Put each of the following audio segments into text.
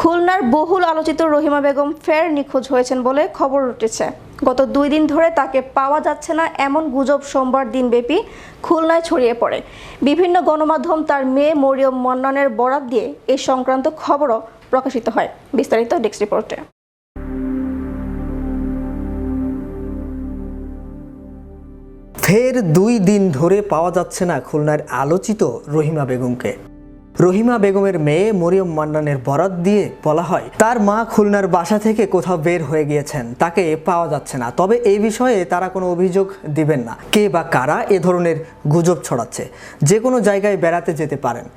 খুলনার বহুল আলোচিত রহিমা বেগম ফের নিখোঁজ হয়েছেন বলে খবর উঠেছে। গত 2 দিন ধরে তাকে পাওয়া যাচ্ছে না এমন গুজব সোমবার দিনব্যাপী খুলনায় ছড়িয়ে পড়ে। বিভিন্ন গণমাধ্যম তার মেয়ে মরিয়ম মান্নানের বরাত দিয়ে এই সংক্রান্ত খবরও প্রকাশিত হয়। বিস্তারিত ডেস্ক রিপোর্টে। ফের 2 দিন ধরে পাওয়া যাচ্ছে না খুলনার আলোচিত রহিমা বেগমকে। রহিমা বেগমের মেয়ে মরিয়ম মান্নানের বরাত দিয়ে বলা হয়, তার মা খুলনার বাসা থেকে কোথাও বের হয়ে গিয়েছেন, তাকে পাওয়া যাচ্ছে না। তবে এই বিষয়ে তারা কোনো অভিযোগ দিবেন না। কে বা কারা এ ধরনের গুজব ছড়াচ্ছে? যে কোনো জায়গায় বেড়াতে যেতে পারেন।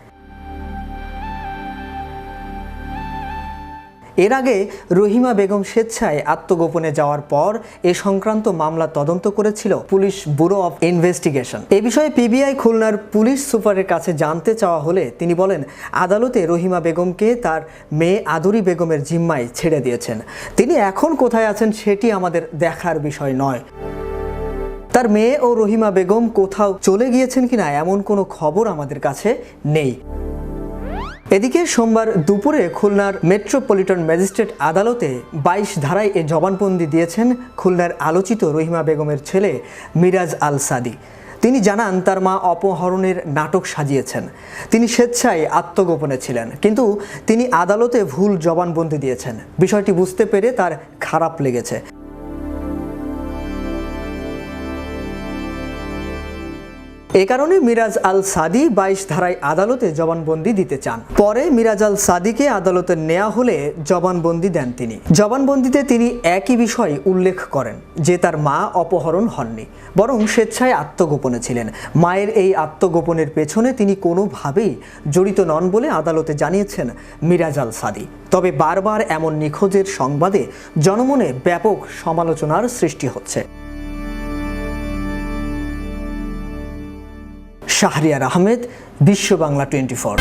এর আগে রহিমা বেগম স্বেচ্ছায় আত্মগোপনে যাওয়ার পর এ সংক্রান্ত মামলা তদন্ত করেছিল পুলিশ ব্যুরো অফ ইনভেস্টিগেশন। এ বিষয়ে পিবিআই খুলনার পুলিশ সুপারের কাছে জানতে চাওয়া হলে তিনি বলেন, আদালতে রহিমা বেগমকে তার মেয়ে আদুরি বেগমের জিম্মায় ছেড়ে দিয়েছেন। তিনি এখন কোথায় আছেন সেটি আমাদের দেখার বিষয় নয়। তার মেয়ে ও রহিমা বেগম কোথাও চলে গিয়েছেন কিনা এমন কোনো খবর আমাদের কাছে নেই। এদিকে সোমবার দুপুরে খুলনার মেট্রোপলিটন ম্যাজিস্ট্রেট আদালতে 22 ধারায় এ জবানবন্দি দিয়েছেন খুলনার আলোচিত রহিমা বেগমের ছেলে মিরাজ আল সাদি। তিনি জানান, তার মা অপহরণের নাটক সাজিয়েছেন। তিনি স্বেচ্ছায় আত্মগোপনে ছিলেন, কিন্তু তিনি আদালতে ভুল জবানবন্দি দিয়েছেন। বিষয়টি বুঝতে পেরে তার খারাপ লেগেছে। এ কারণে মিরাজ আল সাদি 22 ধারায় আদালতে জবানবন্দি দিতে চান। পরে মিরাজ আল সাদিকে আদালতে নেওয়া হলে জবানবন্দি দেন তিনি। জবানবন্দিতে তিনি একই বিষয় উল্লেখ করেন যে তার মা অপহরণ হননি, বরং স্বেচ্ছায় আত্মগোপনে ছিলেন। মায়ের এই আত্মগোপনের পেছনে তিনি কোনোভাবেই জড়িত নন বলে আদালতে জানিয়েছেন মিরাজ আল সাদি। তবে বারবার এমন নিখোঁজের সংবাদে জনমনে ব্যাপক সমালোচনার সৃষ্টি হচ্ছে। শাহরিয়ার আহমেদ, বিশ্ব বাংলা 24।